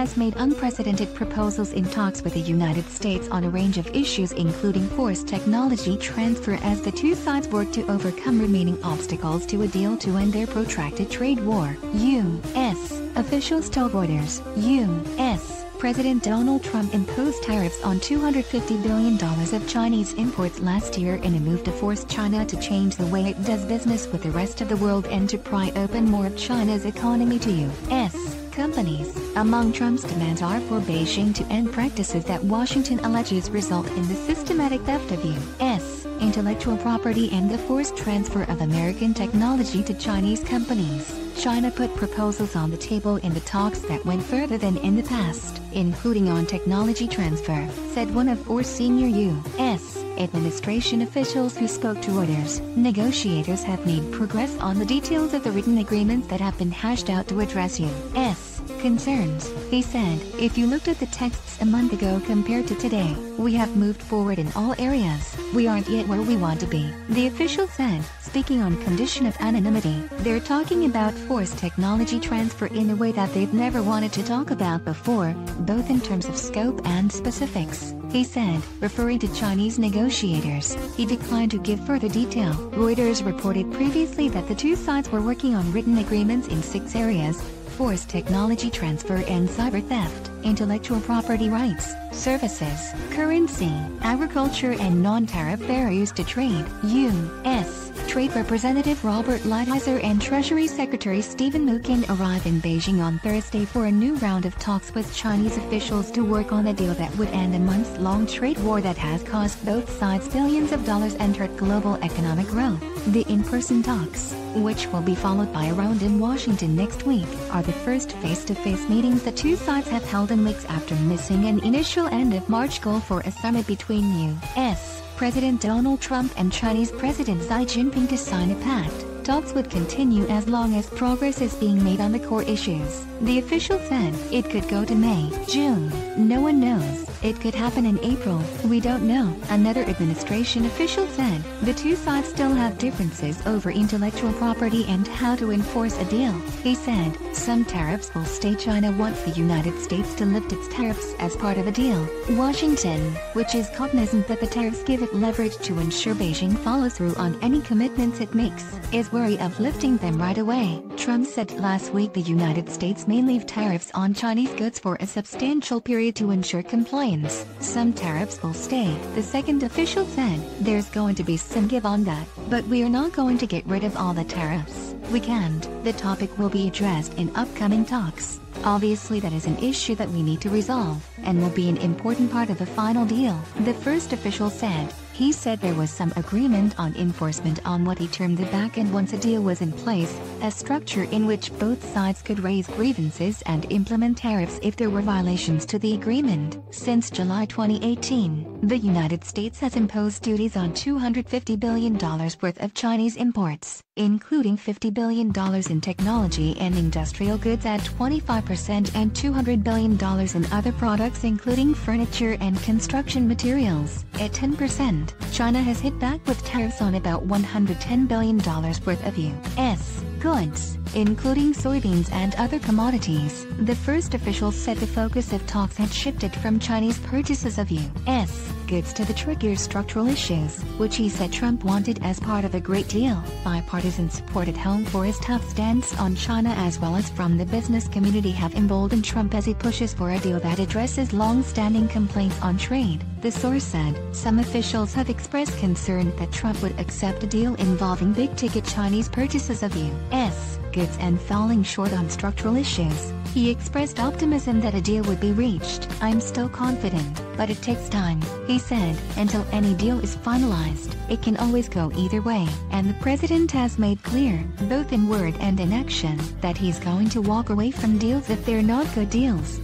has made unprecedented proposals in talks with the United States on a range of issues including forced technology transfer as the two sides work to overcome remaining obstacles to a deal to end their protracted trade war. U.S. officials told Reuters, U.S. President Donald Trump imposed tariffs on $250 billion of Chinese imports last year in a move to force China to change the way it does business with the rest of the world and to pry open more of China's economy to U.S. companies. Among Trump's demands are for Beijing to end practices that Washington alleges result in the systematic theft of U.S. intellectual property and the forced transfer of American technology to Chinese companies. China put proposals on the table in the talks that went further than in the past, including on technology transfer, said one of four senior U.S. administration officials who spoke to Reuters. Negotiators have made progress on the details of the written agreements that have been hashed out to address U.S. concerns, he said. If you looked at the texts a month ago compared to today, we have moved forward in all areas. We aren't yet where we want to be, the official said, speaking on condition of anonymity. They're talking about forced technology transfer in a way that they've never wanted to talk about before, both in terms of scope and specifics, he said, referring to Chinese negotiators. He declined to give further detail. Reuters reported previously that the two sides were working on written agreements in 6 areas: forced technology transfer and cyber theft, intellectual property rights, services, currency, agriculture and non-tariff barriers to trade. U.S. Trade Representative Robert Lighthizer and Treasury Secretary Steven Mnuchin arrive in Beijing on Thursday for a new round of talks with Chinese officials to work on a deal that would end a months-long trade war that has cost both sides billions of dollars and hurt global economic growth. The in-person talks, which will be followed by a round in Washington next week, are the first face-to-face meetings the two sides have held in weeks after missing an initial end-of-March goal for a summit between U.S. President Donald Trump and Chinese President Xi Jinping to sign a pact. Talks would continue as long as progress is being made on the core issues. The official said it could go to May, June. No one knows. It could happen in April. We don't know. Another administration official said the two sides still have differences over intellectual property and how to enforce a deal. He said some tariffs will stay. China wants the United States to lift its tariffs as part of a deal. Washington, which is cognizant that the tariffs give it leverage to ensure Beijing follows through on any commitments it makes, is wary of lifting them right away. Trump said last week the United States may leave tariffs on Chinese goods for a substantial period to ensure compliance. Some tariffs will stay, the second official said. There's going to be some give on that, but we are not going to get rid of all the tariffs. We can't. The topic will be addressed in upcoming talks. Obviously that is an issue that we need to resolve, and will be an important part of the final deal, the first official said. He said there was some agreement on enforcement on what he termed the back end once a deal was in place, a structure in which both sides could raise grievances and implement tariffs if there were violations to the agreement. Since July 2018, the United States has imposed duties on $250 billion worth of Chinese imports, including $50 billion in technology and industrial goods at 25% and $200 billion in other products including furniture and construction materials at 10%. China has hit back with tariffs on about $110 billion worth of U.S. goods, including soybeans and other commodities. The first official said the focus of talks had shifted from Chinese purchases of U.S. goods to the trickier structural issues, which he said Trump wanted as part of a great deal. Bipartisan support at home for his tough stance on China as well as from the business community have emboldened Trump as he pushes for a deal that addresses long-standing complaints on trade, the source said. Some officials have expressed concern that Trump would accept a deal involving big-ticket Chinese purchases of U.S. goods and falling short on structural issues. He expressed optimism that a deal would be reached. I'm still confident, but it takes time, he said. Until any deal is finalized, it can always go either way, and the president has made clear, both in word and in action, that he's going to walk away from deals if they're not good deals.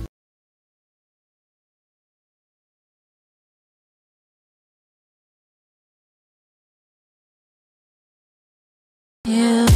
Yeah.